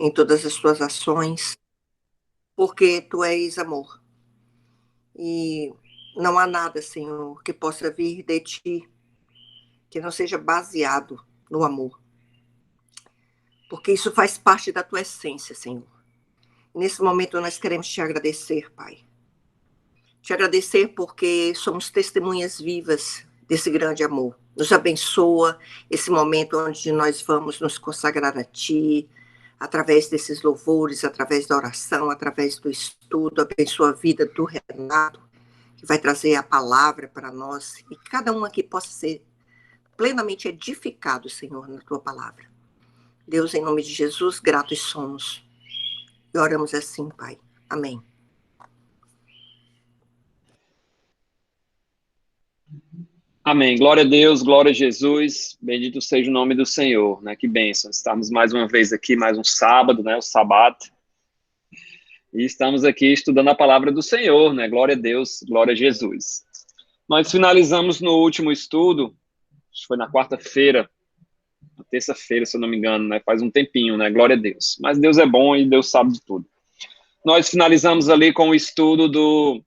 em todas as tuas ações, porque tu és amor. E não há nada, Senhor, que possa vir de ti que não seja baseado no amor. Porque isso faz parte da tua essência, Senhor. Nesse momento nós queremos te agradecer, Pai. Te agradecer porque somos testemunhas vivas desse grande amor. Nos abençoa esse momento onde nós vamos nos consagrar a Ti, através desses louvores, através da oração, através do estudo. Abençoa a vida do Renato, que vai trazer a palavra para nós, e que cada um aqui possa ser plenamente edificado, Senhor, na Tua palavra. Deus, em nome de Jesus, gratos somos. E oramos assim, Pai. Amém. Amém. Glória a Deus, glória a Jesus. Bendito seja o nome do Senhor, né? Que bênção. Estamos mais uma vez aqui, mais um sábado, né? O Sabato. E estamos aqui estudando a palavra do Senhor, né? Glória a Deus, glória a Jesus. Nós finalizamos no último estudo, acho que foi na quarta-feira, na terça-feira, se eu não me engano, né? Faz um tempinho, né? Glória a Deus. Mas Deus é bom e Deus sabe de tudo. Nós finalizamos ali com o estudo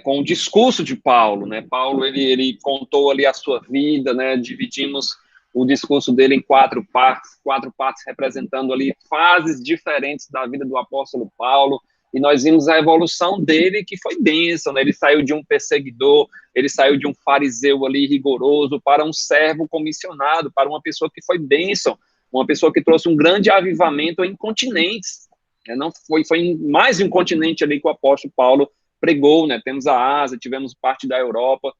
com o discurso de Paulo, né? Paulo, ele contou ali a sua vida, né? Dividimos o discurso dele em quatro partes representando ali fases diferentes da vida do apóstolo Paulo, e nós vimos a evolução dele, que foi bênção, né? Ele saiu de um perseguidor, ele saiu de um fariseu ali rigoroso para um servo comissionado, para uma pessoa que foi bênção, uma pessoa que trouxe um grande avivamento em continentes, né? Não foi em mais de um continente ali que o apóstolo Paulo pregou, né? Temos a Ásia, tivemos parte da Europa,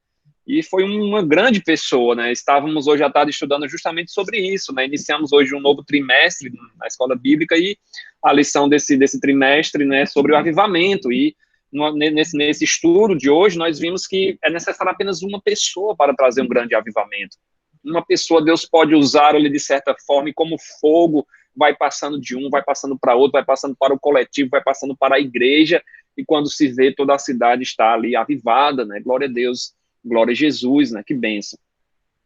e foi uma grande pessoa, né? Estávamos hoje à tarde estudando justamente sobre isso, né? Iniciamos hoje um novo trimestre na escola bíblica, e a lição desse trimestre, né, sobre o avivamento, e nesse estudo de hoje nós vimos que é necessário apenas uma pessoa para trazer um grande avivamento. Uma pessoa Deus pode usar ele de certa forma, e como fogo vai passando de um, vai passando para outro, vai passando para o coletivo, vai passando para a igreja, e quando se vê, toda a cidade está ali avivada, né? Glória a Deus, glória a Jesus, né? Que bênção.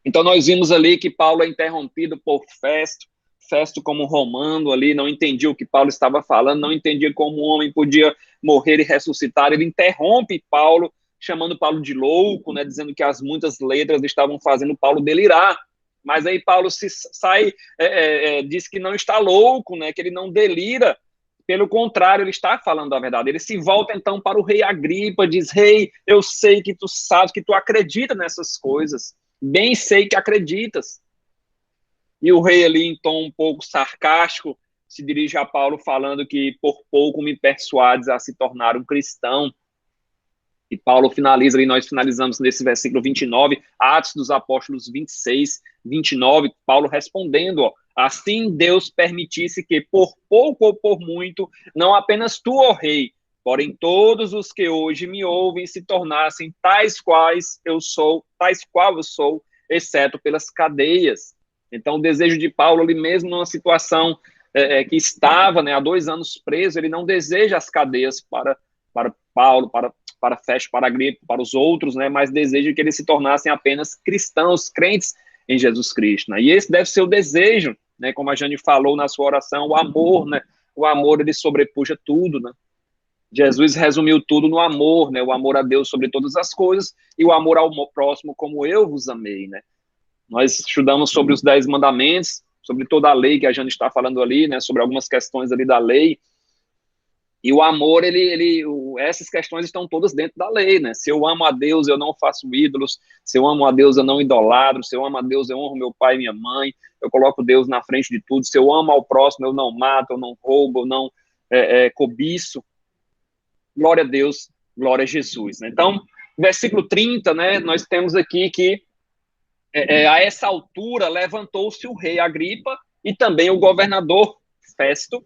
Então nós vimos ali que Paulo é interrompido por Festo como romano ali, não entendia o que Paulo estava falando, não entendia como um homem podia morrer e ressuscitar. Ele interrompe Paulo, chamando Paulo de louco, né? Dizendo que as muitas letras estavam fazendo Paulo delirar. Mas aí Paulo diz que não está louco, né? Que ele não delira. Pelo contrário, ele está falando a verdade. Ele se volta então para o rei Agripa, diz: rei, eu sei que tu sabes, que tu acredita nessas coisas. Bem sei que acreditas. E o rei ali, em tom um pouco sarcástico, se dirige a Paulo falando que por pouco me persuades a se tornar um cristão. E Paulo finaliza ali, nós finalizamos nesse versículo 29, Atos dos Apóstolos 26, 29, Paulo respondendo, ó: assim Deus permitisse que por pouco ou por muito, não apenas tu, ó rei, porém todos os que hoje me ouvem se tornassem tais qual eu sou, exceto pelas cadeias. Então o desejo de Paulo ali mesmo numa situação que estava, né, há 2 anos preso, ele não deseja as cadeias para Paulo, para Festo, para Agripa, para os outros, né, mas deseja que eles se tornassem apenas cristãos, crentes em Jesus Cristo, né? E esse deve ser o desejo, né, como a Jane falou na sua oração, o amor, né? O amor, ele sobrepuja tudo, né? Jesus resumiu tudo no amor, né? O amor a Deus sobre todas as coisas e o amor ao próximo como eu vos amei, né? Nós estudamos sobre os 10 mandamentos, sobre toda a lei que a Jane está falando ali, né? Sobre algumas questões ali da lei. E o amor, essas questões estão todas dentro da lei, né? Se eu amo a Deus, eu não faço ídolos. Se eu amo a Deus, eu não idolatro. Se eu amo a Deus, eu honro meu pai e minha mãe. Eu coloco Deus na frente de tudo. Se eu amo ao próximo, eu não mato, eu não roubo, eu não cobiço. Glória a Deus, glória a Jesus, né? Então, versículo 30, né? Nós temos aqui que a essa altura levantou-se o rei Agripa e também o governador Festo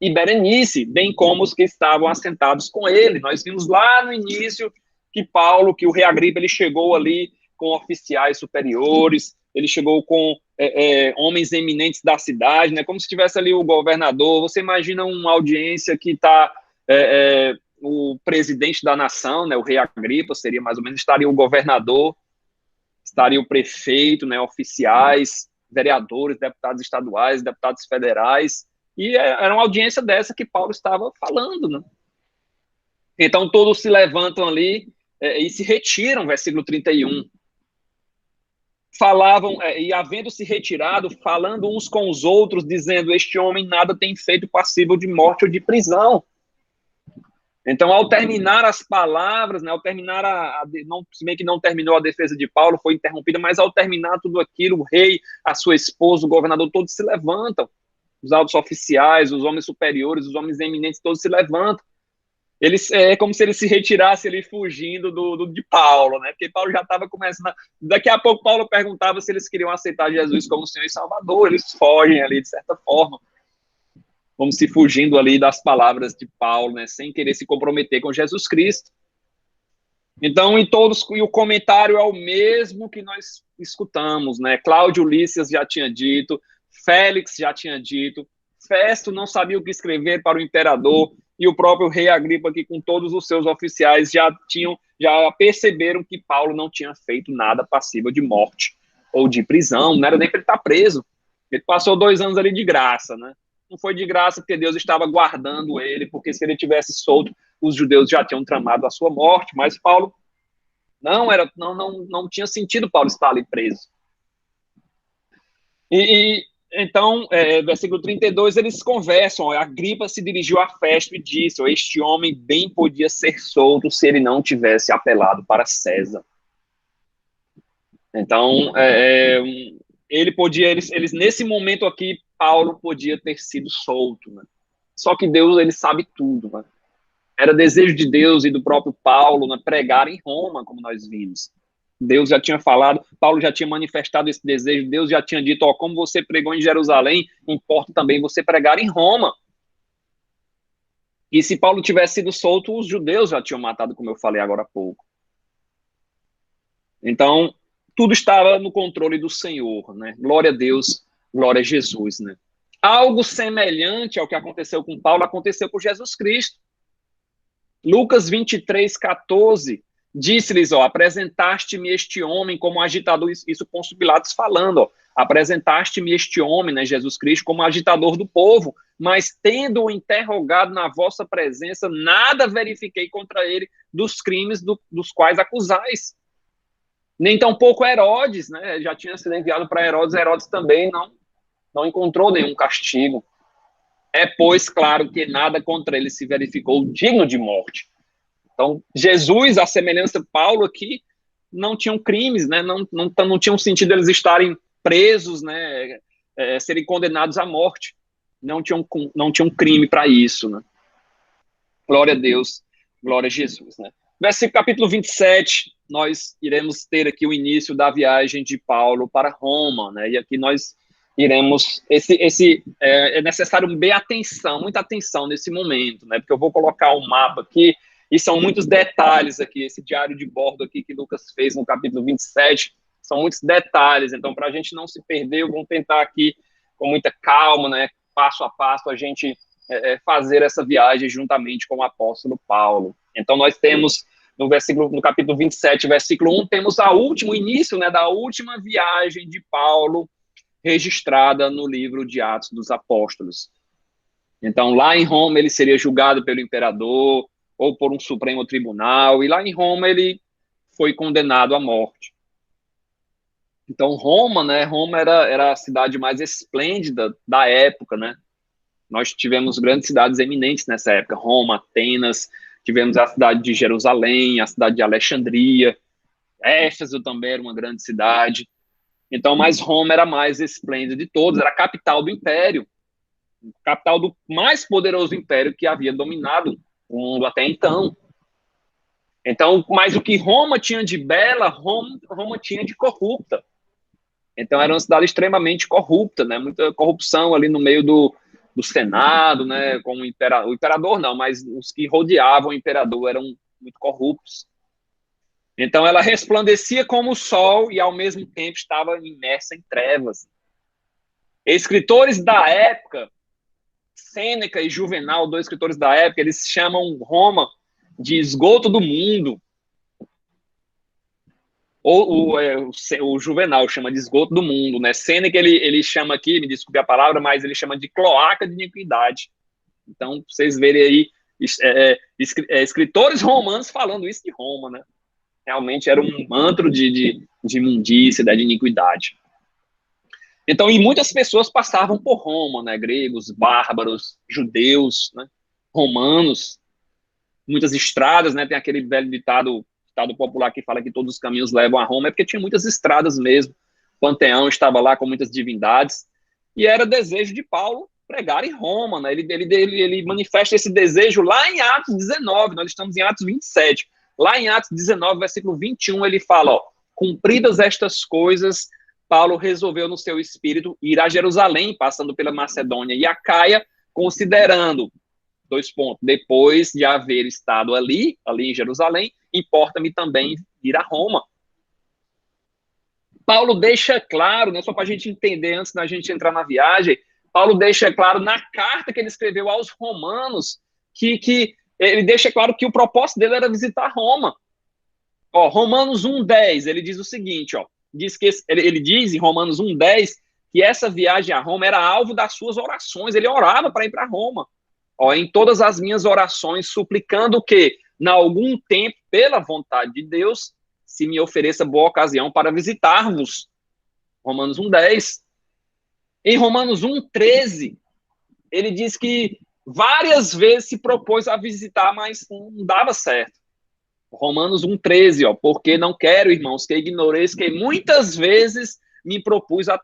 e Berenice, bem como os que estavam assentados com ele. Nós vimos lá no início que o rei Agripa, ele chegou ali com oficiais superiores, ele chegou com homens eminentes da cidade, né, como se tivesse ali o governador. Você imagina uma audiência que está o presidente da nação, né, o rei Agripa, seria mais ou menos, estaria o governador, estaria o prefeito, né, oficiais, vereadores, deputados estaduais, deputados federais, E era uma audiência dessa que Paulo estava falando, né? Então todos se levantam ali e se retiram, versículo 31. Falavam, e havendo se retirado, falando uns com os outros, dizendo: este homem nada tem feito passível de morte ou de prisão. Então, ao terminar as palavras, né, ao terminar se bem que não terminou a defesa de Paulo, foi interrompida, mas ao terminar tudo aquilo, o rei, a sua esposa, o governador, todos se levantam. Os altos oficiais, os homens superiores, os homens eminentes, todos se levantam. Eles, é como se eles se retirassem ali fugindo de Paulo, né? Porque Paulo já estava começando. Daqui a pouco Paulo perguntava se eles queriam aceitar Jesus como Senhor e Salvador. Eles fogem ali, de certa forma, como se fugindo ali das palavras de Paulo, né? Sem querer se comprometer com Jesus Cristo. Então, e o comentário é o mesmo que nós escutamos, né? Cláudio Lícias já tinha dito, Félix já tinha dito, Festo não sabia o que escrever para o imperador, e o próprio rei Agripa, aqui com todos os seus oficiais, já perceberam que Paulo não tinha feito nada passível de morte ou de prisão, não era nem para ele estar preso. Ele passou 2 anos ali de graça, né? Não foi de graça porque Deus estava guardando ele, porque se ele tivesse solto, os judeus já tinham tramado a sua morte, mas Paulo não tinha sentido Paulo estar ali preso. Então, versículo 32, eles conversam, Agripa se dirigiu a Festo e disse: este homem bem podia ser solto se ele não tivesse apelado para César. Então, eles nesse momento aqui, Paulo podia ter sido solto, né? Só que Deus, ele sabe tudo, né? Era desejo de Deus e do próprio Paulo, né, pregar em Roma, como nós vimos. Deus já tinha falado, Paulo já tinha manifestado esse desejo, Deus já tinha dito: como você pregou em Jerusalém, importa também você pregar em Roma. E se Paulo tivesse sido solto, os judeus já tinham matado, como eu falei agora há pouco. Então, tudo estava no controle do Senhor, né? Glória a Deus, glória a Jesus, né? Algo semelhante ao que aconteceu com Paulo, aconteceu com Jesus Cristo. Lucas 23, 14, disse-lhes: apresentaste-me este homem como agitador, isso Pôncio Pilatos falando, apresentaste-me este homem, né, Jesus Cristo, como agitador do povo, mas tendo-o interrogado na vossa presença, nada verifiquei contra ele dos crimes dos quais acusais. Nem tampouco Herodes, né, já tinha sido enviado para Herodes também não encontrou nenhum castigo. Pois, claro, que nada contra ele se verificou digno de morte. Então, Jesus, a semelhança de Paulo aqui, não tinham crimes, né? Não tinham sentido eles estarem presos, né? Serem condenados à morte. Não tinham crime para isso, né? Glória a Deus, glória a Jesus, né? Versículo capítulo 27, nós iremos ter aqui o início da viagem de Paulo para Roma, né? E aqui nós iremos, é necessário bem atenção, muita atenção nesse momento, né? Porque eu vou colocar um mapa aqui, e são muitos detalhes aqui, esse diário de bordo aqui que Lucas fez no capítulo 27, são muitos detalhes, então para a gente não se perder, vamos tentar aqui com muita calma, né? Passo a passo, a gente fazer essa viagem juntamente com o apóstolo Paulo. Então nós temos no capítulo 27, versículo 1, temos o início, né, da última viagem de Paulo, registrada no livro de Atos dos Apóstolos. Então, lá em Roma, ele seria julgado pelo imperador ou por um supremo tribunal, e lá em Roma ele foi condenado à morte. Então, Roma, né, Roma era a cidade mais esplêndida da época, né? Nós tivemos grandes cidades eminentes nessa época, Roma, Atenas, tivemos a cidade de Jerusalém, a cidade de Alexandria, Éfeso também era uma grande cidade. Então, mas Roma era a mais esplêndida de todos, era a capital do império, capital do mais poderoso império que havia dominado o mundo até então. Então, mas o que Roma tinha de bela, Roma tinha de corrupta. Então, era uma cidade extremamente corrupta, né? Muita corrupção ali no meio do Senado, né? Com o imperador não, mas os que rodeavam o imperador eram muito corruptos. Então, ela resplandecia como o sol e, ao mesmo tempo, estava imersa em trevas. Escritores da época, Sêneca e Juvenal, 2 escritores da época, eles chamam Roma de esgoto do mundo. o Juvenal chama de esgoto do mundo, né? Sêneca, ele chama aqui, me desculpe a palavra, mas ele chama de cloaca de iniquidade. Então, vocês verem aí, escritores romanos falando isso de Roma, né? Realmente era um antro de imundícia, de iniquidade. Então, e muitas pessoas passavam por Roma, né? Gregos, bárbaros, judeus, né? Romanos, muitas estradas, né? Tem aquele velho ditado popular que fala que todos os caminhos levam a Roma, é porque tinha muitas estradas mesmo. O Panteão estava lá com muitas divindades, e era desejo de Paulo pregar em Roma, né? Ele manifesta esse desejo lá em Atos 19, nós estamos em Atos 27. Lá em Atos 19, versículo 21, ele fala, ó, cumpridas estas coisas, Paulo resolveu no seu espírito ir a Jerusalém, passando pela Macedônia e Acaia, considerando, 2 pontos, depois de haver estado ali em Jerusalém, importa-me também ir a Roma. Paulo deixa claro, né, só para a gente entender antes da gente entrar na viagem, Paulo deixa claro na carta que ele escreveu aos romanos, que ele deixa claro que o propósito dele era visitar Roma. Ó, Romanos 1:10, ele diz o seguinte, ó, ele diz em Romanos 1:10 que essa viagem a Roma era alvo das suas orações, ele orava para ir para Roma. Ó, em todas as minhas orações, suplicando que, na algum tempo, pela vontade de Deus, se me ofereça boa ocasião para visitar-vos. Romanos 1:10. Em Romanos 1:13, ele diz que várias vezes se propôs a visitar, mas não dava certo. Romanos 1:13, ó, porque não quero, irmãos, que ignoreis que muitas vezes me propus a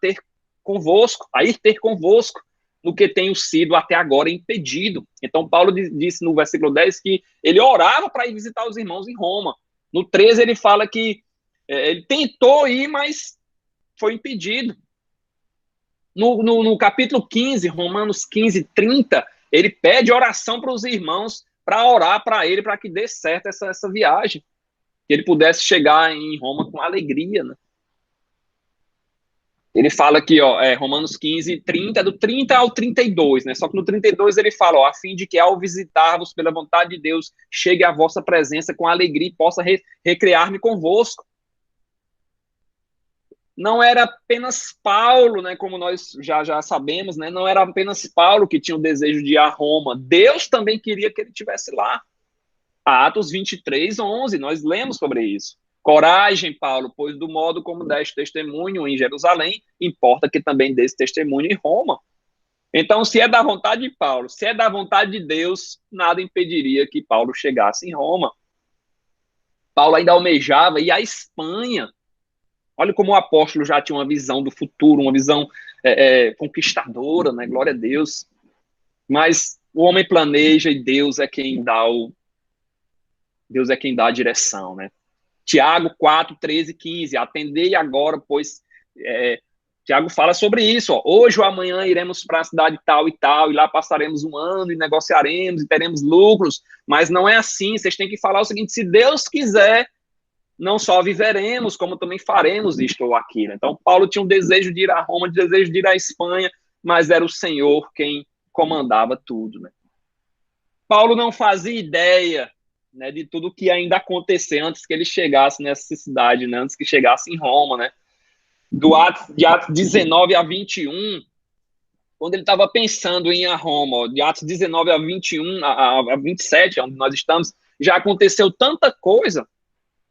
ir ter convosco, no que tenho sido até agora impedido. Então, Paulo disse no versículo 10 que ele orava para ir visitar os irmãos em Roma. No 13, ele fala que ele tentou ir, mas foi impedido. No capítulo 15, Romanos 15:30, ele pede oração para os irmãos para orar para ele, para que dê certo essa viagem, que ele pudesse chegar em Roma com alegria, né? Ele fala aqui, ó, Romanos 15:30, do 30 ao 32, né? Só que no 32 ele fala, ó, a fim de que ao visitar-vos pela vontade de Deus, chegue à vossa presença com alegria e possa recrear-me convosco. Não era apenas Paulo, né, como nós já sabemos, né, não era apenas Paulo que tinha o desejo de ir a Roma. Deus também queria que ele estivesse lá. Atos 23:11, nós lemos sobre isso. Coragem, Paulo, pois do modo como deste testemunho em Jerusalém, importa que também desse testemunho em Roma. Então, se é da vontade de Paulo, se é da vontade de Deus, nada impediria que Paulo chegasse em Roma. Paulo ainda almejava ir à Espanha. Olha como o apóstolo já tinha uma visão do futuro, uma visão conquistadora, né? Glória a Deus. Mas o homem planeja e Deus é quem dá a direção, né? Tiago 4:13-15, atendei agora, pois Tiago fala sobre isso, ó, hoje ou amanhã iremos para a cidade tal e tal, e lá passaremos um ano e negociaremos e teremos lucros, mas não é assim, vocês têm que falar o seguinte, se Deus quiser, não só viveremos, como também faremos isto ou aquilo. Então, Paulo tinha um desejo de ir a Roma, um desejo de ir à Espanha, mas era o Senhor quem comandava tudo, né? Paulo não fazia ideia, né, de tudo que ainda acontecer antes que ele chegasse nessa cidade, né, antes que chegasse em Roma, né? De Atos 19-21, quando ele estava pensando em ir a Roma, ó, de Atos 19-21, a 27, onde nós estamos, já aconteceu tanta coisa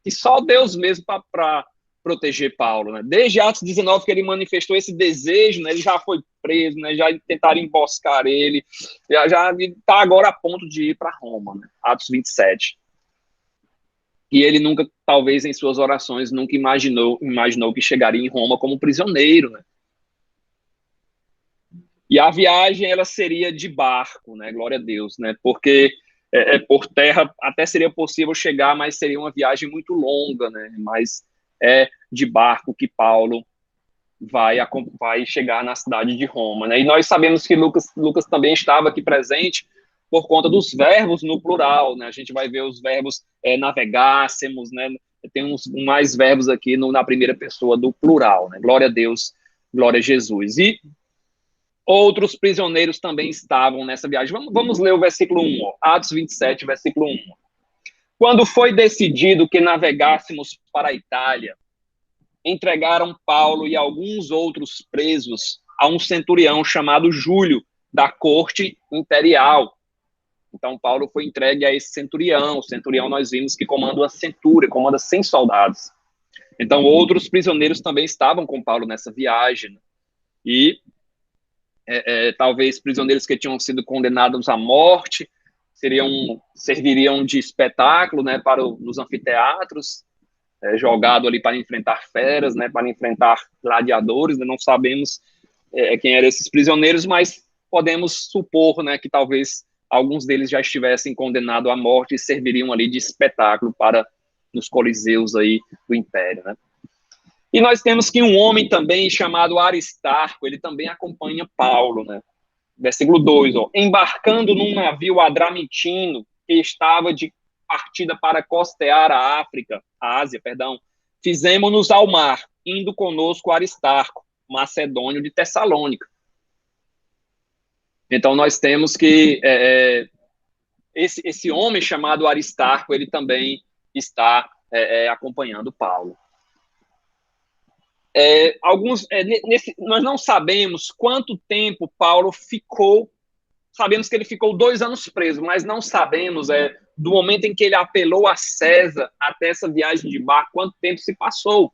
que só Deus mesmo para proteger Paulo, né? Desde Atos 19 que ele manifestou esse desejo, né? Ele já foi preso, né? Já tentaram emboscar ele, já está agora a ponto de ir para Roma, né? Atos 27. E ele nunca, talvez em suas orações, nunca imaginou que chegaria em Roma como prisioneiro, né? E a viagem, ela seria de barco, né? Glória a Deus, né? Porque por terra até seria possível chegar, mas seria uma viagem muito longa, né? Mas é de barco que Paulo vai chegar na cidade de Roma, né? E nós sabemos que Lucas também estava aqui presente por conta dos verbos no plural, né? A gente vai ver os verbos navegássemos, né? Tem uns mais verbos aqui na primeira pessoa do plural, né? Glória a Deus, glória a Jesus. E outros prisioneiros também estavam nessa viagem. Vamos ler o versículo 1, ó. Atos 27, versículo 1. Quando foi decidido que navegássemos para a Itália, entregaram Paulo e alguns outros presos a um centurião chamado Júlio, da corte imperial. Então, Paulo foi entregue a esse centurião. O centurião, nós vimos que comanda uma centúria, comanda 100 soldados. Então, outros prisioneiros também estavam com Paulo nessa viagem. E talvez prisioneiros que tinham sido condenados à morte serviriam de espetáculo, né, para os anfiteatros, jogado ali para enfrentar feras, né, para enfrentar gladiadores. Né, não sabemos quem eram esses prisioneiros, mas podemos supor, né, que talvez alguns deles já estivessem condenados à morte e serviriam ali de espetáculo para nos coliseus aí do Império, né? E nós temos que um homem também chamado Aristarco, ele também acompanha Paulo, né? Versículo 2, ó, embarcando num navio adramitino que estava de partida para costear a Ásia, fizemos-nos ao mar, indo conosco Aristarco, macedônio de Tessalônica. Então nós temos que esse homem chamado Aristarco, ele também está acompanhando Paulo. Nós não sabemos quanto tempo Paulo ficou. Sabemos que ele ficou 2 anos preso, mas não sabemos do momento em que ele apelou a César até essa viagem de barco, quanto tempo se passou.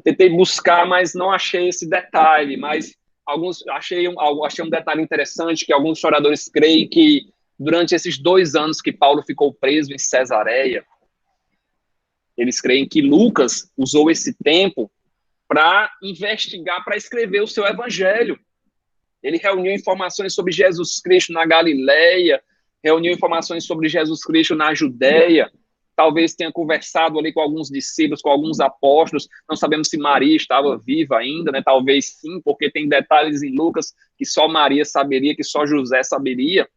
Tentei buscar, mas não achei esse detalhe. Mas achei um detalhe interessante, que alguns historiadores creem que durante esses 2 anos que Paulo ficou preso em Cesareia, eles creem que Lucas usou esse tempo para investigar, para escrever o seu evangelho. Ele reuniu informações sobre Jesus Cristo na Galileia, reuniu informações sobre Jesus Cristo na Judéia, talvez tenha conversado ali com alguns discípulos, com alguns apóstolos. Não sabemos se Maria estava viva ainda, né? Talvez sim, porque tem detalhes em Lucas que só Maria saberia, que só José saberia.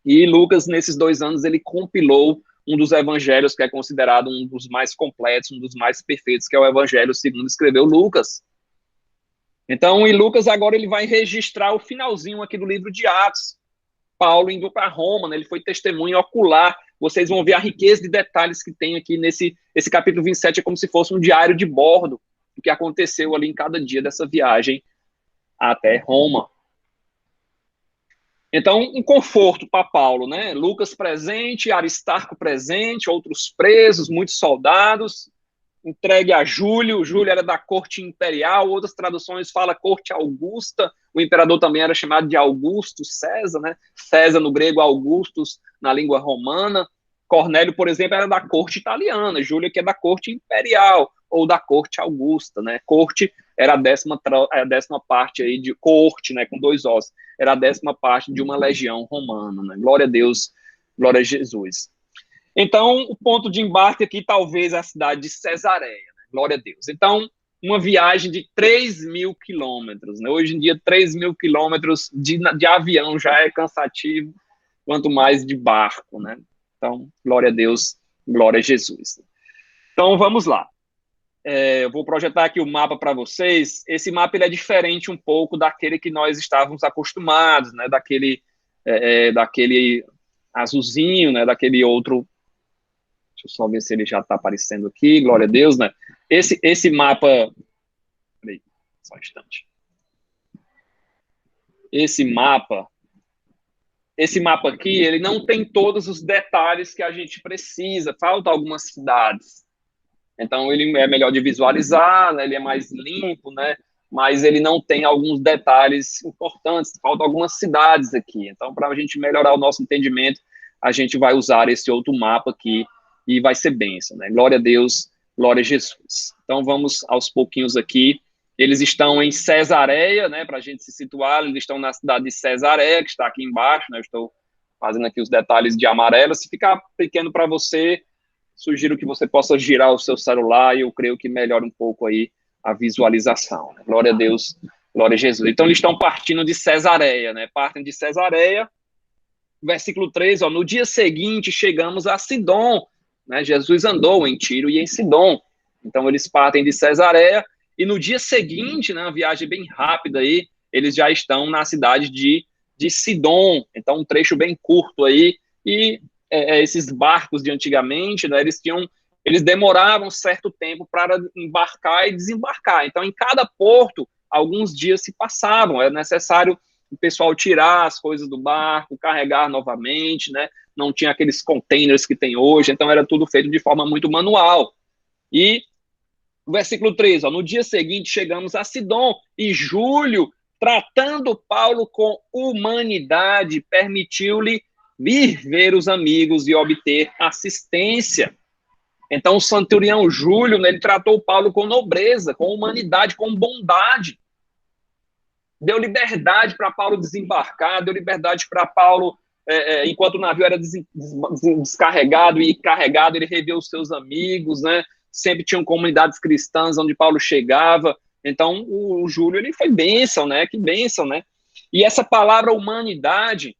E Lucas, nesses 2 anos, ele compilou um dos evangelhos que é considerado um dos mais completos, um dos mais perfeitos, que é o evangelho segundo escreveu Lucas. Então, e Lucas agora ele vai registrar o finalzinho aqui do livro de Atos. Paulo indo para Roma, né? Ele foi testemunha ocular. Vocês vão ver a riqueza de detalhes que tem aqui esse capítulo 27, é como se fosse um diário de bordo do que aconteceu ali em cada dia dessa viagem até Roma. Então, um conforto para Paulo, né? Lucas presente, Aristarco presente, outros presos, muitos soldados, entregue a Júlio. Júlio era da corte imperial, outras traduções falam corte Augusta. O imperador também era chamado de Augusto César, né? César no grego, Augustus na língua romana. Cornélio, por exemplo, era da corte italiana, Júlio que é da corte imperial, ou da corte Augusta, né? Corte era a 10ª parte aí de corte, né? Com 2 ossos. Era a 10ª parte de uma legião romana, né? Glória a Deus, glória a Jesus. Então, o ponto de embarque aqui, talvez, é a cidade de Cesareia, né? Glória a Deus. Então, uma viagem de 3.000 quilômetros, né? Hoje em dia, 3.000 quilômetros de avião já é cansativo, quanto mais de barco, né? Então, glória a Deus, glória a Jesus. Então, vamos lá. Eu vou projetar aqui o mapa para vocês. Esse mapa ele é diferente um pouco daquele que nós estávamos acostumados, né? Daquele azulzinho, né? Daquele outro. Deixa eu só ver se ele já está aparecendo aqui. Glória a Deus, né? Esse mapa. Peraí, só um instante. Esse mapa aqui, ele não tem todos os detalhes que a gente precisa. Faltam algumas cidades. Então, ele é melhor de visualizar, né? Ele é mais limpo, né? Mas ele não tem alguns detalhes importantes. Faltam algumas cidades aqui. Então, para a gente melhorar o nosso entendimento, a gente vai usar esse outro mapa aqui e vai ser bênção, né? Glória a Deus, glória a Jesus. Então, vamos aos pouquinhos aqui. Eles estão em Cesareia, né? Para a gente se situar, eles estão na cidade de Cesareia, que está aqui embaixo, né? Eu estou fazendo aqui os detalhes de amarelo. Se ficar pequeno para você, sugiro que você possa girar o seu celular e eu creio que melhora um pouco aí a visualização, né? Glória a Deus, glória a Jesus. Então, eles estão partindo de Cesareia, né? Partem de Cesareia, versículo 3, ó, no dia seguinte chegamos a Sidom, né? Jesus andou em Tiro e em Sidom. Então, eles partem de Cesareia e no dia seguinte, né, uma viagem bem rápida aí, eles já estão na cidade de Sidom. Então, um trecho bem curto aí. E esses barcos de antigamente, né, eles demoravam certo tempo para embarcar e desembarcar. Então, em cada porto, alguns dias se passavam, era necessário o pessoal tirar as coisas do barco, carregar novamente, né? Não tinha aqueles containers que tem hoje, então era tudo feito de forma muito manual. E versículo 3, ó, no dia seguinte chegamos a Sidom, e Júlio, tratando Paulo com humanidade, permitiu-lhe vir ver os amigos e obter assistência. Então o centurião Júlio, né, ele tratou Paulo com nobreza, com humanidade, com bondade. Deu liberdade para Paulo desembarcar, deu liberdade para Paulo, enquanto o navio era descarregado e carregado, ele reveu os seus amigos, né? Sempre tinham comunidades cristãs onde Paulo chegava. Então, o Júlio, ele foi bênção, né? Que bênção, né? E essa palavra humanidade,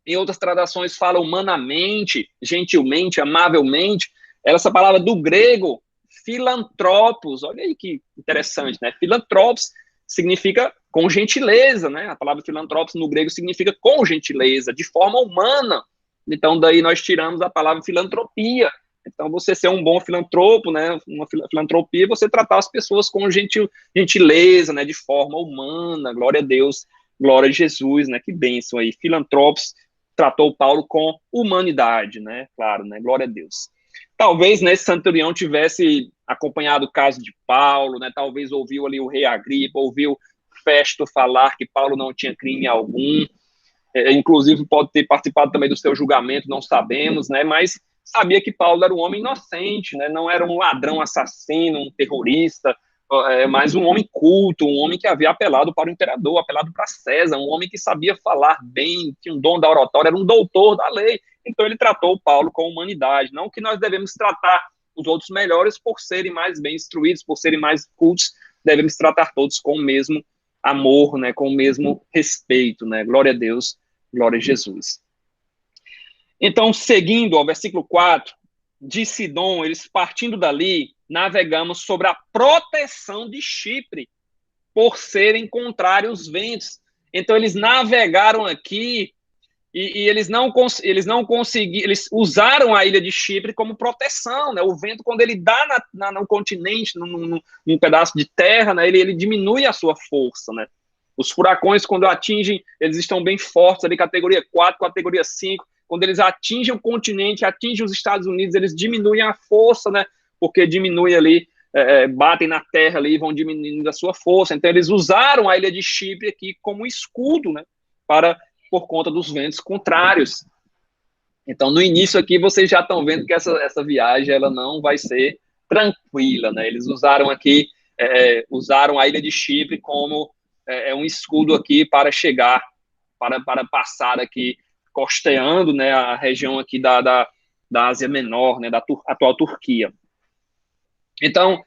em outras traduções fala humanamente, gentilmente, amavelmente. Essa palavra do grego, filantropos, olha aí que interessante, né? Filantropos significa com gentileza, né? A palavra filantropos no grego significa com gentileza, de forma humana. Então, daí nós tiramos a palavra filantropia. Então, você ser um bom filantropo, né? Uma filantropia, você tratar as pessoas com gentileza, né? De forma humana. Glória a Deus, glória a Jesus, né? Que bênção aí. Filantropos tratou Paulo com humanidade, né? Claro, né? Glória a Deus. Talvez, né, esse centurião tivesse acompanhado o caso de Paulo, né? Talvez ouviu ali o rei Agripa, ouviu Festo falar que Paulo não tinha crime algum, inclusive pode ter participado também do seu julgamento, não sabemos, né? Mas sabia que Paulo era um homem inocente, né? Não era um ladrão assassino, um terrorista, mas um homem culto, um homem que havia apelado para o imperador, apelado para César, um homem que sabia falar bem, tinha um dom da oratória, era um doutor da lei. Então ele tratou Paulo com humanidade. Não que nós devemos tratar os outros melhores por serem mais bem instruídos, por serem mais cultos, devemos tratar todos com o mesmo amor, né, com o mesmo respeito, né? Glória a Deus, glória a Jesus. Então, seguindo ao versículo 4, de Sidom, eles partindo dali, navegamos sobre a proteção de Chipre, por serem contrários aos ventos. Então, eles navegaram aqui e eles não conseguiram, eles usaram a ilha de Chipre como proteção, né? O vento, quando ele dá no continente, num pedaço de terra, né? Ele diminui a sua força, né? Os furacões, quando atingem, eles estão bem fortes, ali, categoria 4, categoria 5, quando eles atingem o continente, atingem os Estados Unidos, eles diminuem a força, né? Porque diminui ali, batem na terra ali, vão diminuindo a sua força. Então, eles usaram a ilha de Chipre aqui como escudo, né? Por conta dos ventos contrários. Então, no início aqui, vocês já estão vendo que essa viagem ela não vai ser tranquila, né? Eles usaram aqui, usaram a ilha de Chipre como um escudo aqui para chegar, para passar aqui, costeando, né, a região aqui da Ásia Menor, né, da atual Turquia. Então,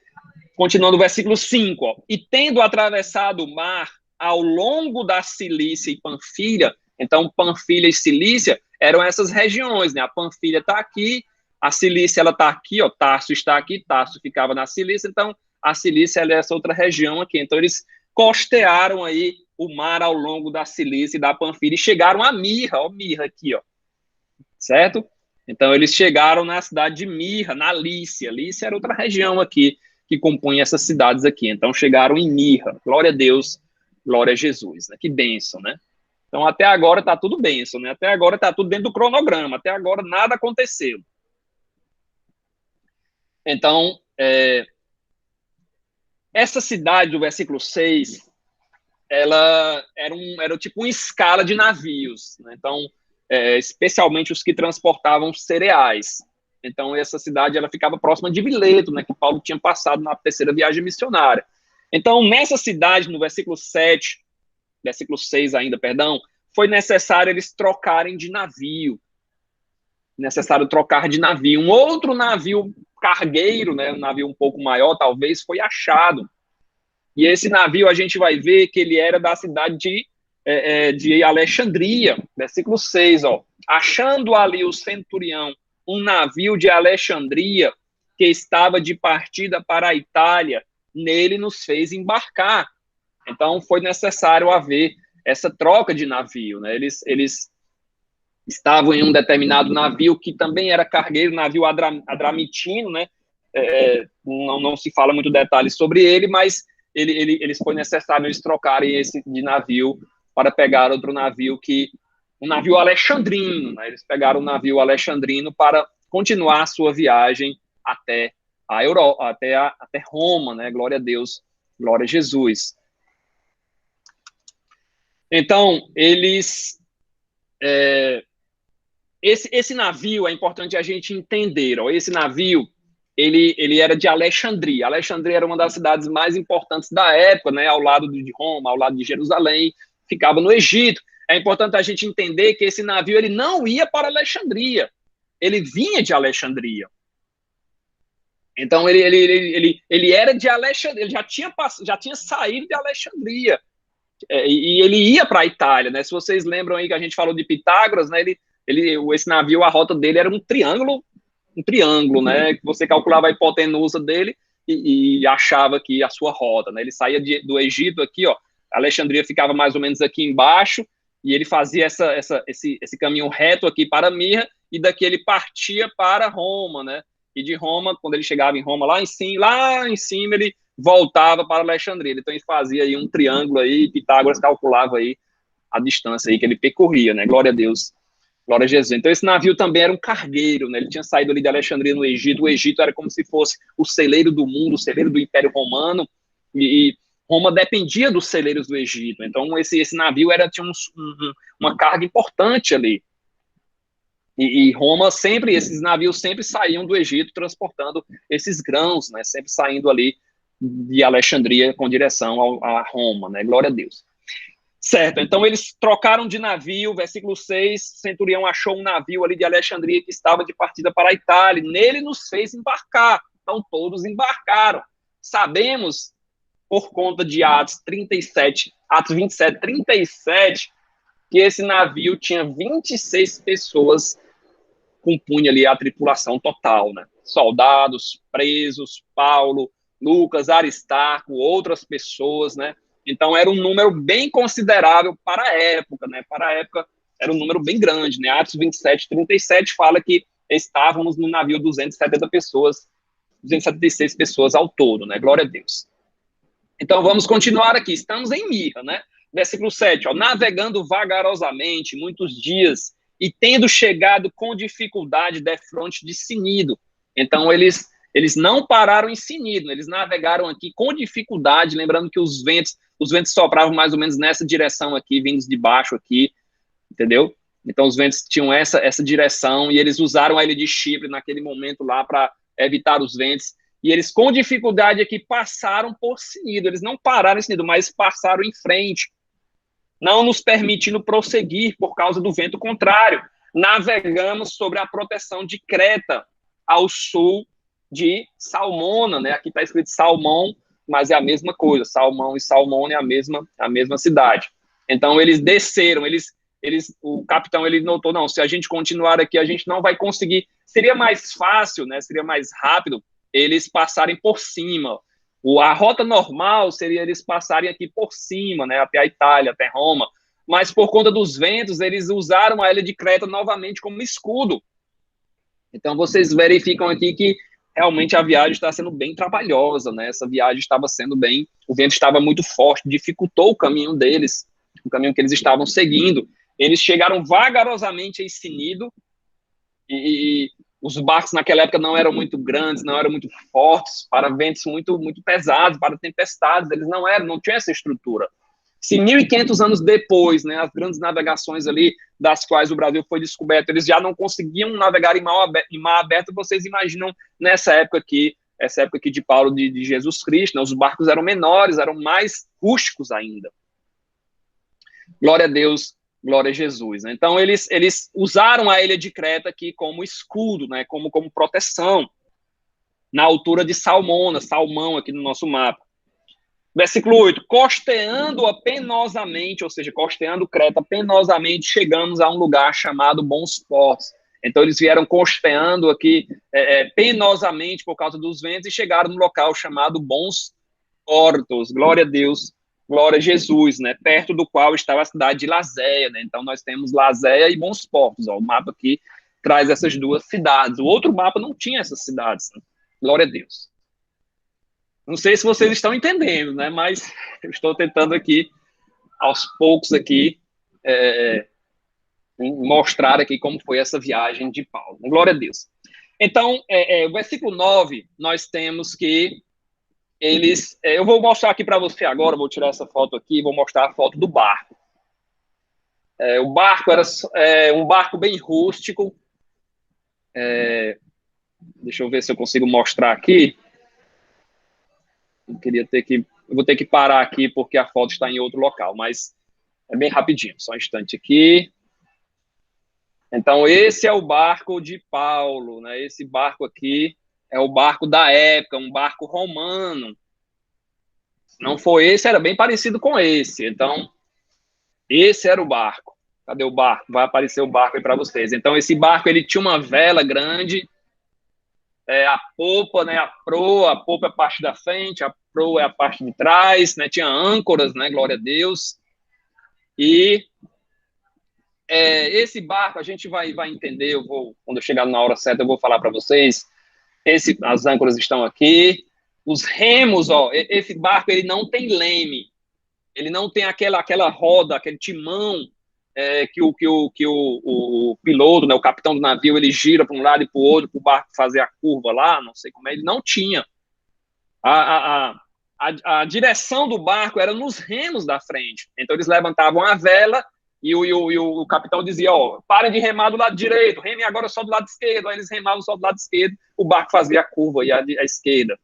continuando o versículo 5, ó, e tendo atravessado o mar ao longo da Cilícia e Panfilha. Então, Panfilha e Cilícia eram essas regiões, né? A Panfilha está aqui, a Cilícia ela está aqui, ó, Tarso está aqui, Tarso ficava na Cilícia, então a Cilícia ela é essa outra região aqui. Então, eles costearam aí o mar ao longo da Cilícia e da Panfilha e chegaram a Mirra, ó, Mirra aqui, ó, certo? Então, eles chegaram na cidade de Mirra, na Lícia. Lícia era outra região aqui que compunha essas cidades aqui. Então, chegaram em Mirra. Glória a Deus, glória a Jesus, né? Que bênção, né? Então, até agora está tudo bênção, né? Até agora está tudo dentro do cronograma. Até agora nada aconteceu. Então, essa cidade do versículo 6, ela era tipo uma escala de navios, né? Então, especialmente os que transportavam cereais. Então, essa cidade ela ficava próxima de Mileto, né? Que Paulo tinha passado na terceira viagem missionária. Então, nessa cidade, no versículo 7, versículo 6 ainda, perdão, foi necessário eles trocarem de navio. Necessário trocar de navio. Um outro navio cargueiro, né, um navio um pouco maior, talvez, foi achado. E esse navio a gente vai ver que ele era da cidade de Alexandria. Versículo 6, ó. Achando ali o centurião um navio de Alexandria que estava de partida para a Itália, nele nos fez embarcar. Então, foi necessário haver essa troca de navio, né? Eles estavam em um determinado navio que também era cargueiro, navio adramitino, né? Não se fala muito detalhes sobre ele, mas eles foi necessário eles trocarem esse de navio para pegar outro navio um navio alexandrino, né? Eles pegaram um navio alexandrino para continuar a sua viagem até a Europa, até Roma, né? Glória a Deus, glória a Jesus. Então, esse navio, é importante a gente entender, ó, esse navio, ele era de Alexandria. Alexandria era uma das cidades mais importantes da época, né, ao lado de Roma, ao lado de Jerusalém, ficava no Egito. É importante a gente entender que esse navio ele não ia para Alexandria, ele vinha de Alexandria. Então, ele era de Alexandria, ele já tinha saído de Alexandria, e ele ia para a Itália, né? Se vocês lembram aí que a gente falou de Pitágoras, né? Esse navio, a rota dele era um triângulo, né? Que você calculava a hipotenusa dele e achava que a sua rota, né? Ele saía do Egito aqui, ó, Alexandria ficava mais ou menos aqui embaixo, e ele fazia esse caminho reto aqui para Mirra, e daqui ele partia para Roma, né? E de Roma, quando ele chegava em Roma, lá em cima ele voltava para Alexandria. Então ele fazia aí um triângulo aí, Pitágoras calculava aí a distância aí que ele percorria, né? Glória a Deus, glória a Jesus. Então esse navio também era um cargueiro, né? Ele tinha saído ali de Alexandria no Egito. O Egito era como se fosse o celeiro do mundo, o celeiro do Império Romano, e Roma dependia dos celeiros do Egito. Então esse navio tinha uma carga importante ali. E Roma sempre, esses navios sempre saíam do Egito transportando esses grãos, né? Sempre saindo ali de Alexandria com direção a Roma, né? Glória a Deus. Certo, então eles trocaram de navio, versículo 6, o centurião achou um navio ali de Alexandria que estava de partida para a Itália, nele nos fez embarcar, então todos embarcaram. Sabemos, por conta de Atos 27, 37, que esse navio tinha 26 pessoas, compunha ali a tripulação total, né? Soldados, presos, Paulo, Lucas, Aristarco, outras pessoas, né? Então era um número bem considerável para a época, né? Para a época era um número bem grande, né? Atos 27, 37 fala que estávamos no navio 270 pessoas, 276 pessoas ao todo, né? Glória a Deus. Então vamos continuar aqui, estamos em Mirra, né? Versículo 7, ó, navegando vagarosamente muitos dias e tendo chegado com dificuldade defronte de Cnido. Então eles não pararam em Cnido, eles navegaram aqui com dificuldade, lembrando que os ventos sopravam mais ou menos nessa direção aqui, vindos de baixo aqui, entendeu? Então os ventos tinham essa direção e eles usaram a ilha de Chipre naquele momento lá para evitar os ventos. E eles com dificuldade aqui passaram por Cnido, eles não pararam em Cnido, mas passaram em frente, não nos permitindo prosseguir por causa do vento contrário. Navegamos sobre a proteção de Creta, ao sul de Salmona, né? Aqui está escrito Salmão, mas é a mesma coisa, Salmão e Salmona é a mesma cidade. Então eles desceram, o capitão ele notou, não, se a gente continuar aqui, a gente não vai conseguir, seria mais fácil, né? Seria mais rápido eles passarem por cima. A rota normal seria eles passarem aqui por cima, né, até a Itália, até Roma, mas por conta dos ventos, eles usaram a ilha de Creta novamente como escudo. Então vocês verificam aqui que realmente a viagem está sendo bem trabalhosa, né? Essa viagem estava sendo o vento estava muito forte, dificultou o caminho deles, o caminho que eles estavam seguindo. Eles chegaram vagarosamente a Cnido, e os barcos naquela época não eram muito grandes, não eram muito fortes, para ventos muito, muito pesados, para tempestades, eles não tinham essa estrutura. Se 1.500 anos depois, né, as grandes navegações ali, das quais o Brasil foi descoberto, eles já não conseguiam navegar em mar aberto, vocês imaginam nessa época aqui, essa época aqui de Paulo, de Jesus Cristo, né, os barcos eram menores, eram mais rústicos ainda. Glória a Deus, glória a Jesus. Né? Então, eles usaram a ilha de Creta aqui como escudo, né, como proteção, na altura de Salmona, Salmão aqui no nosso mapa. Versículo 8, costeando-a penosamente, ou seja, costeando Creta penosamente, chegamos a um lugar chamado Bons Portos. Então, eles vieram costeando aqui penosamente por causa dos ventos e chegaram no local chamado Bons Portos. Glória a Deus, glória a Jesus, né, perto do qual estava a cidade de Lazéia, né, então nós temos Lazéia e Bons Portos, ó, o mapa aqui traz essas duas cidades, o outro mapa não tinha essas cidades, né? Glória a Deus. Não sei se vocês estão entendendo, né, mas eu estou tentando aqui, aos poucos aqui, mostrar aqui como foi essa viagem de Paulo. Glória a Deus. Então, o versículo 9, nós temos que eles... eu vou mostrar aqui para você agora, vou tirar essa foto aqui, vou mostrar a foto do barco. O barco era um barco bem rústico. Deixa eu ver se eu consigo mostrar aqui. Eu vou ter que parar aqui porque a foto está em outro local, mas é bem rapidinho, só um instante aqui. Então, esse é o barco de Paulo, né? Esse barco aqui é o barco da época, um barco romano. Não foi esse, era bem parecido com esse. Então, esse era o barco. Cadê o barco? Vai aparecer o barco aí para vocês. Então, esse barco, ele tinha uma vela grande, a popa, né? A popa é a parte da frente, a proa é a parte de trás, né? Tinha âncoras, né? Glória a Deus. E esse barco, a gente vai entender, quando eu chegar na hora certa, eu vou falar para vocês. As âncoras estão aqui. Os remos, ó, esse barco, ele não tem leme. Ele não tem aquela roda, aquele timão que o piloto, né, o capitão do navio, ele gira para um lado e para o outro, para o barco fazer a curva lá, não sei como é. Ele não tinha. A direção do barco era nos remos da frente. Então, eles levantavam a vela e o capitão dizia, ó, parem de remar do lado direito, remem agora só do lado esquerdo. Aí eles remavam só do lado esquerdo, o barco fazia a curva e a esquerda.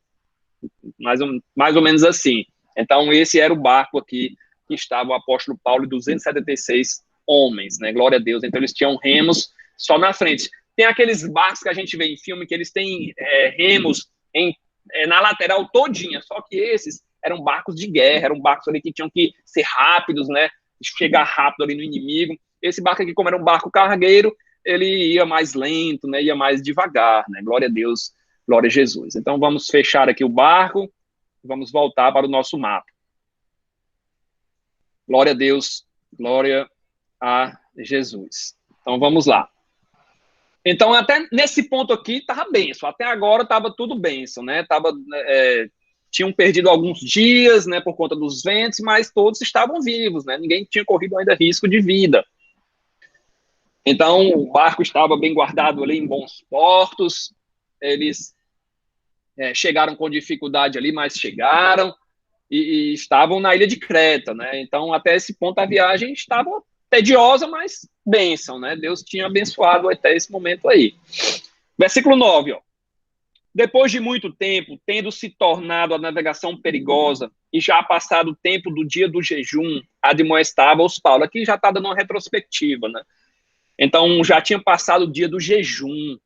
Mais ou menos assim. Então, esse era o barco aqui que estava o apóstolo Paulo e 276 homens, né? Glória a Deus. Então, eles tinham remos só na frente. Tem aqueles barcos que a gente vê em filme que eles têm remos na lateral todinha, só que esses eram barcos de guerra, eram barcos ali que tinham que ser rápidos, né? Chegar rápido ali no inimigo. Esse barco aqui, como era um barco cargueiro, ele ia mais lento, né? Ia mais devagar, né? Glória a Deus, glória a Jesus. Então, vamos fechar aqui o barco, vamos voltar para o nosso mapa. Glória a Deus, glória a Jesus. Então, vamos lá. Então, até nesse ponto aqui, estava benção. Até agora estava tudo benção, né? Tinham perdido alguns dias, né, por conta dos ventos, mas todos estavam vivos, né? Ninguém tinha corrido ainda risco de vida. Então, o barco estava bem guardado ali em bons portos. Eles chegaram com dificuldade ali, mas chegaram e estavam na ilha de Creta, né? Então, até esse ponto, a viagem estava tediosa, mas bênção, né? Deus tinha abençoado até esse momento aí. Versículo 9, ó. Depois de muito tempo, tendo se tornado a navegação perigosa e já passado o tempo do dia do jejum, admoestava-os Paulo. Aqui já está dando uma retrospectiva, né? Então, já tinha passado o dia do jejum.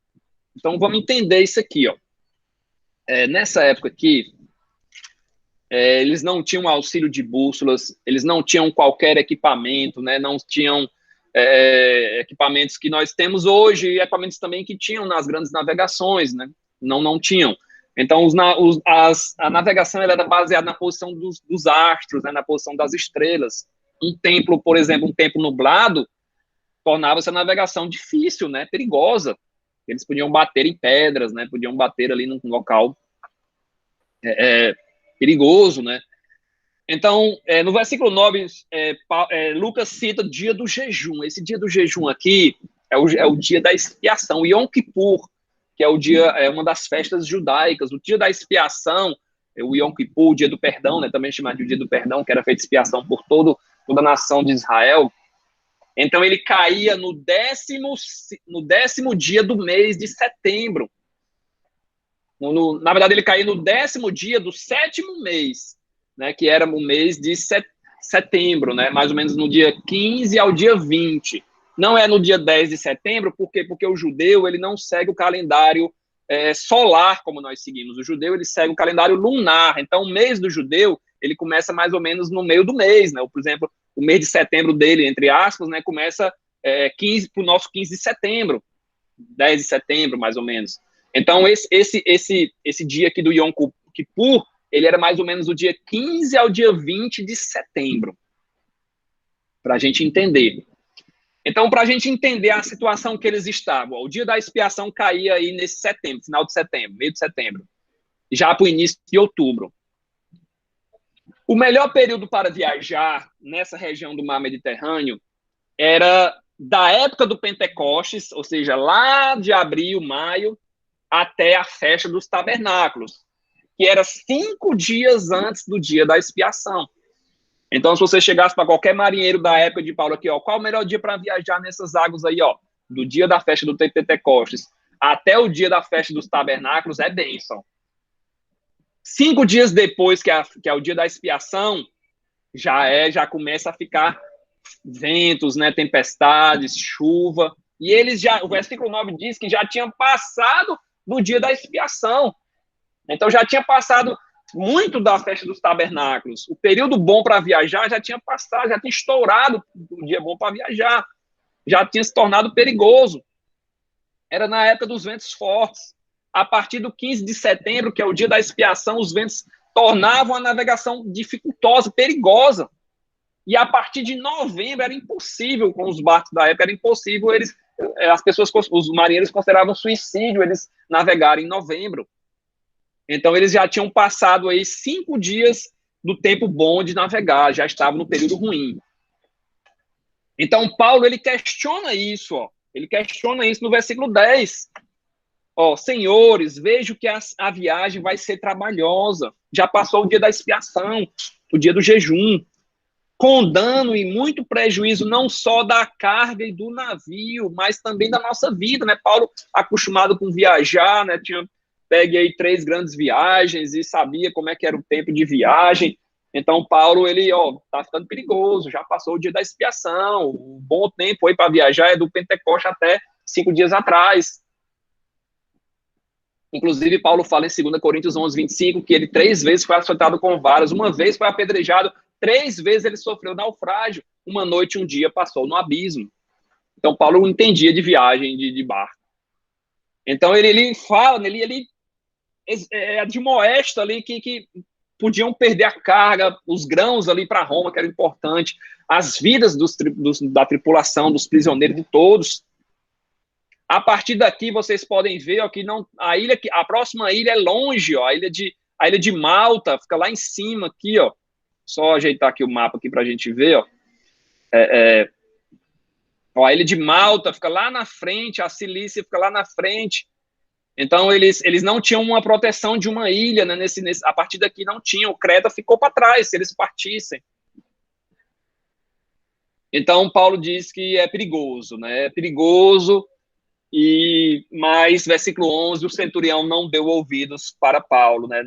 Então, vamos entender isso aqui, ó. Nessa época aqui, eles não tinham auxílio de bússolas, eles não tinham qualquer equipamento, né? Não tinham equipamentos que nós temos hoje e equipamentos também que tinham nas grandes navegações, né? Não tinham. Então, a navegação ela era baseada na posição dos astros, né? Na posição das estrelas. Um templo, por exemplo, um tempo nublado, tornava-se a navegação difícil, né? Perigosa. Eles podiam bater em pedras, né? Podiam bater ali num local perigoso, né? Então, no versículo 9, Lucas cita o dia do jejum. Esse dia do jejum aqui é o dia da expiação, o Yom Kippur, que é uma das festas judaicas. O dia da expiação, o Yom Kippur, o dia do perdão, né? Também chamado de dia do perdão, que era feita expiação por toda a nação de Israel. Então, ele caía no 10º dia do mês de setembro. Na verdade, ele caía no 10º dia do 7º mês, né, que era o mês de setembro, né, mais ou menos no dia 15 ao dia 20. Não é no dia 10 de setembro, porque o judeu ele não segue o calendário solar como nós seguimos. O judeu ele segue o calendário lunar. Então, o mês do judeu ele começa mais ou menos no meio do mês, né? Por exemplo, o mês de setembro dele, entre aspas, né, começa para o nosso 15 de setembro, 10 de setembro, mais ou menos. Então, esse dia aqui do Yom Kippur, ele era mais ou menos do dia 15 ao dia 20 de setembro, para a gente entender. Então, para a gente entender a situação que eles estavam, o dia da expiação caía aí nesse setembro, final de setembro, meio de setembro, já para o início de outubro. O melhor período para viajar nessa região do mar Mediterrâneo era da época do Pentecostes, ou seja, lá de abril, maio, até a festa dos tabernáculos, que era 5 dias antes do dia da expiação. Então, se você chegasse para qualquer marinheiro da época de Paulo aqui, ó, qual o melhor dia para viajar nessas águas aí, ó, do dia da festa do Pentecostes até o dia da festa dos tabernáculos, é bênção. 5 dias depois, que é o dia da expiação, já começa a ficar ventos, né, tempestades, chuva, e o versículo 9 diz que já tinham passado do dia da expiação. Então já tinha passado muito da festa dos tabernáculos. O período bom para viajar já tinha passado, já tinha estourado o dia bom para viajar. Já tinha se tornado perigoso. Era na época dos ventos fortes. A partir do 15 de setembro, que é o dia da expiação, os ventos tornavam a navegação dificultosa, perigosa. E a partir de novembro era impossível, com os barcos da época, era impossível os marinheiros consideravam suicídio eles navegarem em novembro. Então eles já tinham passado aí 5 dias do tempo bom de navegar, já estavam no período ruim. Então Paulo, ele questiona isso, ó. Ele questiona isso no versículo 10. Ó, senhores, vejo que a viagem vai ser trabalhosa. Já passou o dia da expiação, o dia do jejum, com dano e muito prejuízo, não só da carga e do navio, mas também da nossa vida, né? Paulo, acostumado com viajar, né? Tinha pegue aí 3 grandes viagens e sabia como é que era o tempo de viagem. Então, Paulo, ele, ó, tá ficando perigoso, já passou o dia da expiação, o bom tempo aí para viajar é do Pentecoste até 5 dias atrás. Inclusive, Paulo fala em 2 Coríntios 11, 25, que ele 3 vezes foi açoitado com varas, uma vez foi apedrejado, 3 vezes ele sofreu naufrágio, uma noite e um dia passou no abismo. Então, Paulo entendia de viagem de barco. Então, ele fala, ele admoesta ali que podiam perder a carga, os grãos ali para Roma, que era importante, as vidas da tripulação, dos prisioneiros, de todos. A partir daqui, vocês podem ver ó, que a próxima ilha é longe, ó, a ilha de Malta, fica lá em cima, aqui, ó. Só ajeitar aqui o mapa aqui para a gente ver, ó. Ó, a ilha de Malta fica lá na frente, a Cilícia fica lá na frente. Então, eles não tinham uma proteção de uma ilha, né? A partir daqui não tinham. O Creta ficou para trás, se eles partissem. Então, Paulo diz que é perigoso, né? É perigoso, mas, versículo 11, o centurião não deu ouvidos para Paulo, né?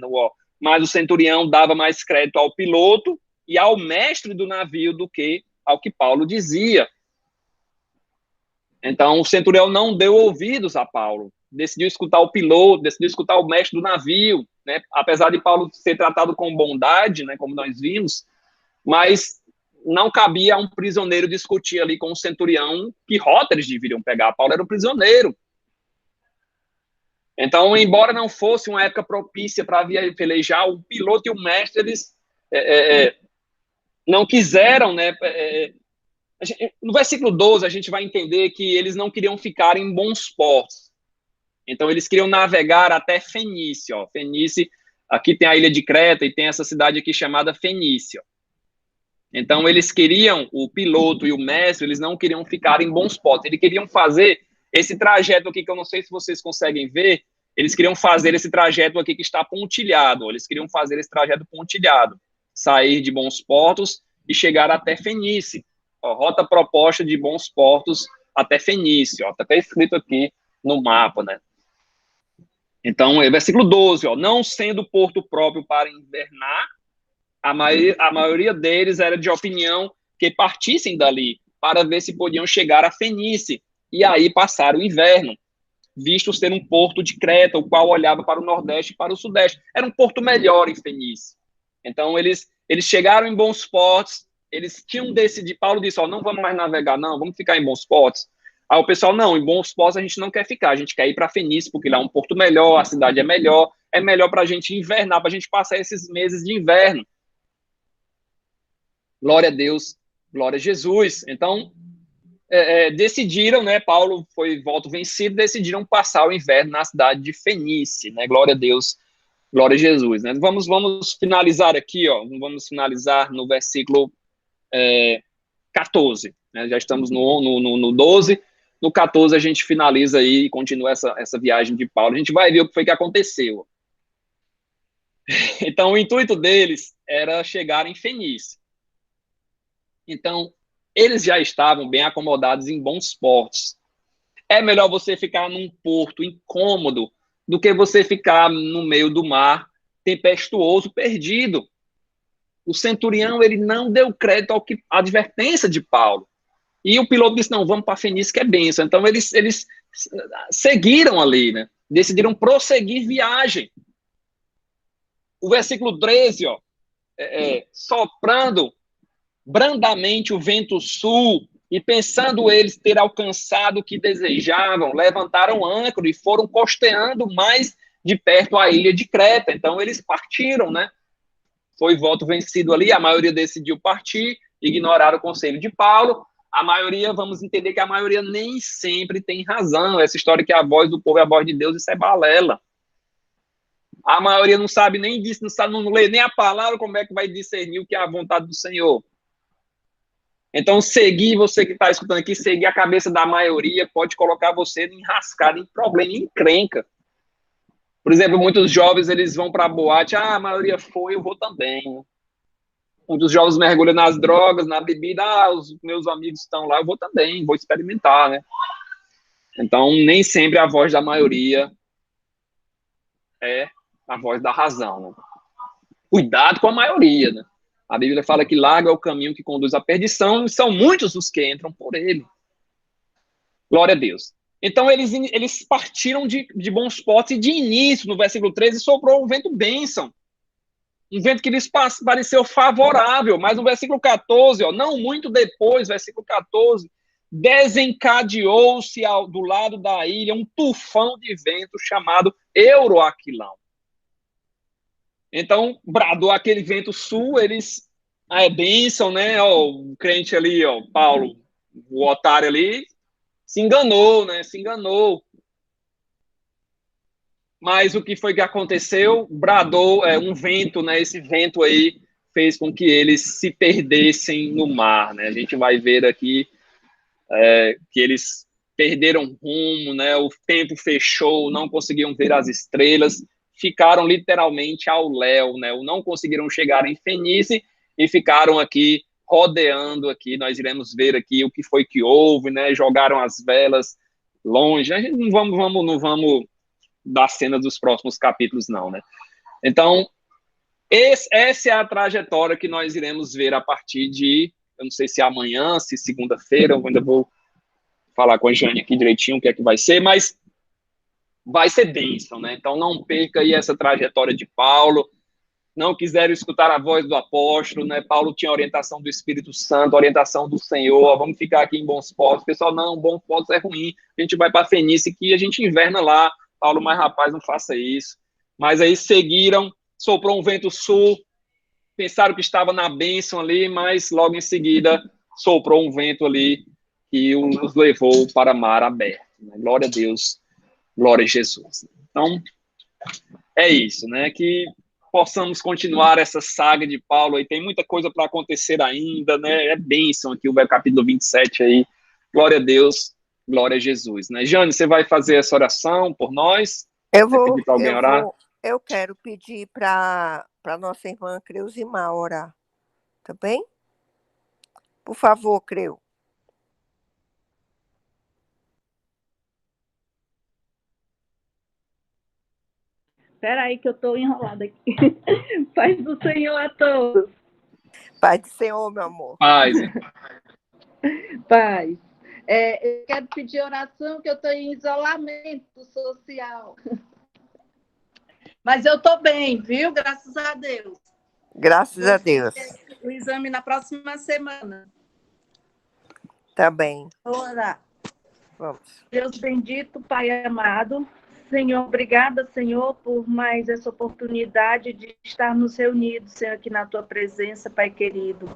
Mas o centurião dava mais crédito ao piloto e ao mestre do navio do que ao que Paulo dizia. Então, o centurião não deu ouvidos a Paulo. Decidiu escutar o piloto, decidiu escutar o mestre do navio, né? Apesar de Paulo ser tratado com bondade, né, como nós vimos, mas não cabia a um prisioneiro discutir ali com o centurião que rota eles deveriam pegar. Paulo era um prisioneiro. Então, embora não fosse uma época propícia para velejar, o piloto e o mestre, eles não quiseram, né? No versículo 12, a gente vai entender que eles não queriam ficar em bons portos. Então, eles queriam navegar até Fenícia. Ó. Fenícia, aqui tem a ilha de Creta e tem essa cidade aqui chamada Fenícia. Então, eles queriam, o piloto e o mestre, eles não queriam ficar em bons portos. Eles queriam fazer esse trajeto aqui, que eu não sei se vocês conseguem ver, eles queriam fazer esse trajeto aqui que está pontilhado. Ó. Eles queriam fazer esse trajeto pontilhado. Sair de bons portos e chegar até Fenícia. Ó, rota proposta de bons portos até Fenícia. Está até escrito aqui no mapa, né? Então, versículo 12, ó, não sendo porto próprio para invernar, a maioria deles era de opinião que partissem dali para ver se podiam chegar a Fenícia e aí passar o inverno, visto ser um porto de Creta, o qual olhava para o nordeste e para o sudeste. Era um porto melhor em Fenícia. Então, eles chegaram em bons portos, eles tinham decidido, Paulo disse, ó, não vamos mais navegar, não, vamos ficar em bons portos. Aí o pessoal, não, em bons portos a gente não quer ficar, a gente quer ir para Fenícia, porque lá é um porto melhor, a cidade é melhor, é melhor para a gente invernar, para a gente passar esses meses de inverno. Glória a Deus, glória a Jesus. Então, decidiram, né, Paulo foi voto vencido, decidiram passar o inverno na cidade de Fenícia, né, glória a Deus, glória a Jesus, né. Vamos finalizar aqui, ó, vamos finalizar no versículo 14, né, já estamos no 12, no 14 a gente finaliza aí e continua essa viagem de Paulo, a gente vai ver o que foi que aconteceu. Então, o intuito deles era chegar em Fenícia. Então, eles já estavam bem acomodados em bons portos. É melhor você ficar num porto incômodo do que você ficar no meio do mar tempestuoso, perdido. O centurião, ele não deu crédito à advertência de Paulo. E o piloto disse, não, vamos para Fenícia, que é bênção. Então, eles seguiram ali, né? Decidiram prosseguir viagem. O versículo 13, ó, soprando brandamente o vento sul, e pensando eles ter alcançado o que desejavam, levantaram âncora e foram costeando mais de perto a ilha de Creta. Então, eles partiram, né? Foi voto vencido ali, a maioria decidiu partir, ignoraram o conselho de Paulo. A maioria, vamos entender que a maioria nem sempre tem razão. Essa história que a voz do povo é a voz de Deus, isso é balela. A maioria não sabe nem disso, não lê nem a palavra, como é que vai discernir o que é a vontade do Senhor? Então, você que está escutando aqui, seguir a cabeça da maioria pode colocar você enrascado, em problema, em encrenca. Por exemplo, muitos jovens, eles vão para a boate, a maioria foi, eu vou também. Muitos jovens mergulham nas drogas, na bebida, os meus amigos estão lá, eu vou também, vou experimentar, né? Então, nem sempre a voz da maioria é a voz da razão, né? Cuidado com a maioria, né? A Bíblia fala que largo é o caminho que conduz à perdição, e são muitos os que entram por ele. Glória a Deus. Então, eles partiram de bons portos, e de início, no versículo 13, soprou um vento bênção. Um vento que lhes pareceu favorável, mas no versículo 14, ó, não muito depois, versículo 14, desencadeou-se do lado da ilha um tufão de vento chamado Euroaquilão. Então, bradou aquele vento sul, eles, bênção, né? Ó, o crente ali, ó, Paulo, o otário ali, se enganou, né? Se enganou. Mas o que foi que aconteceu? Bradou um vento, né? Esse vento aí fez com que eles se perdessem no mar, né? A gente vai ver aqui que eles perderam rumo, né? O tempo fechou, não conseguiam ver as estrelas, ficaram literalmente ao léu, né? Não conseguiram chegar em Fenícia e ficaram aqui rodeando aqui. Nós iremos ver aqui o que foi que houve, né? Jogaram as velas longe. A gente não vamos dar cenas dos próximos capítulos, não, né? Então, essa é a trajetória que nós iremos ver a partir de, eu não sei se amanhã, se segunda-feira, eu ainda vou falar com a Jane aqui direitinho o que é que vai ser, mas vai ser bênção, né? Então não perca aí essa trajetória de Paulo. Não quiseram escutar a voz do apóstolo, né? Paulo tinha orientação do Espírito Santo, orientação do Senhor, vamos ficar aqui em bons portos. Pessoal, não, bons portos é ruim, a gente vai para Fenícia que a gente inverna lá. Paulo, mas rapaz, não faça isso. Mas aí seguiram, soprou um vento sul, pensaram que estava na bênção ali, mas logo em seguida soprou um vento ali que os levou para mar aberto. Né? Glória a Deus, glória a Jesus. Então, é isso, né? Que possamos continuar essa saga de Paulo aí. Tem muita coisa para acontecer ainda, né? É bênção aqui o capítulo 27 aí. Glória a Deus, glória a Jesus. Né? Jane, você vai fazer essa oração por nós? Eu quero pedir para nossa irmã Creusimar orar. Tá bem? Por favor, Creu. Espera aí que eu estou enrolada aqui. Paz do Senhor a todos. Paz do Senhor, meu amor. Paz. Paz. Eu quero pedir oração, que eu estou em isolamento social. Mas eu estou bem, viu? Graças a Deus. Graças a Deus. O exame na próxima semana. Tá bem. Vou orar. Vamos. Deus bendito, Pai amado, Senhor, obrigada, Senhor, por mais essa oportunidade de estarmos reunidos, Senhor, aqui na tua presença, Pai querido.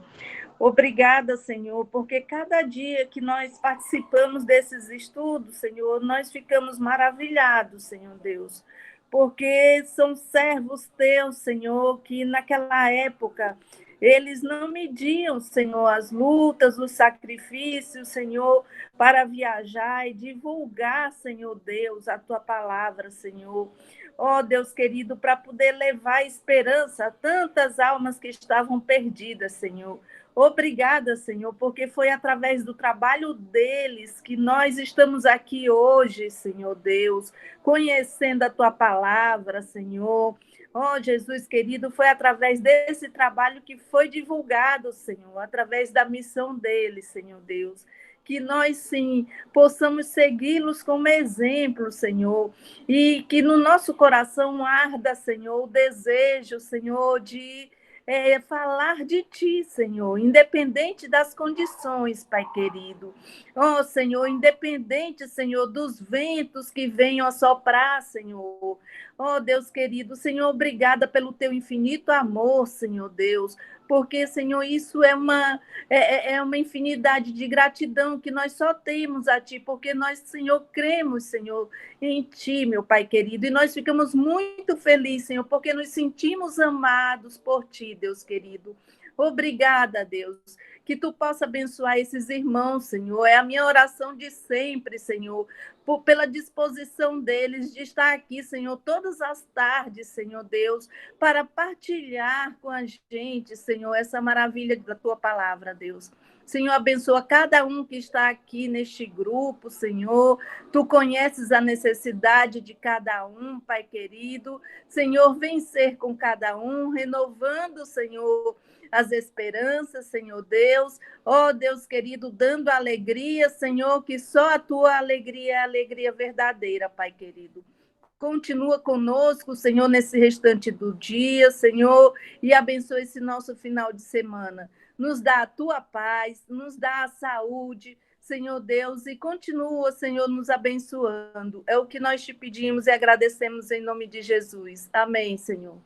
Obrigada, Senhor, porque cada dia que nós participamos desses estudos, Senhor, nós ficamos maravilhados, Senhor Deus, porque são servos teus, Senhor, que naquela época eles não mediam, Senhor, as lutas, os sacrifícios, Senhor, para viajar e divulgar, Senhor Deus, a tua palavra, Senhor. Ó Deus querido, para poder levar esperança a tantas almas que estavam perdidas, Senhor. Obrigada, Senhor, porque foi através do trabalho deles que nós estamos aqui hoje, Senhor Deus, conhecendo a tua palavra, Senhor. Ó Jesus querido, foi através desse trabalho que foi divulgado, Senhor, através da missão deles, Senhor Deus. Que nós, sim, possamos segui-los como exemplo, Senhor, e que no nosso coração arda, Senhor, o desejo, Senhor, de falar de ti, Senhor, independente das condições, Pai querido. Oh, Senhor, independente, Senhor, dos ventos que venham a soprar, Senhor. Oh, Deus querido, Senhor, obrigada pelo teu infinito amor, Senhor Deus, porque, Senhor, isso é uma infinidade de gratidão que nós só temos a ti, porque nós, Senhor, cremos, Senhor, em ti, meu Pai querido, e nós ficamos muito felizes, Senhor, porque nos sentimos amados por ti, Deus querido. Obrigada, Deus, que tu possa abençoar esses irmãos, Senhor. É a minha oração de sempre, Senhor, pela disposição deles de estar aqui, Senhor, todas as tardes, Senhor Deus, para partilhar com a gente, Senhor, essa maravilha da tua palavra, Deus. Senhor, abençoa cada um que está aqui neste grupo, Senhor. Tu conheces a necessidade de cada um, Pai querido. Senhor, vem ser com cada um, renovando, Senhor, as esperanças, Senhor Deus. Ó Deus querido, dando alegria, Senhor, que só a tua alegria é a alegria verdadeira, Pai querido. Continua conosco, Senhor, nesse restante do dia, Senhor, e abençoa esse nosso final de semana. Nos dá a tua paz, nos dá a saúde, Senhor Deus, e continua, Senhor, nos abençoando. É o que nós te pedimos e agradecemos em nome de Jesus. Amém, Senhor.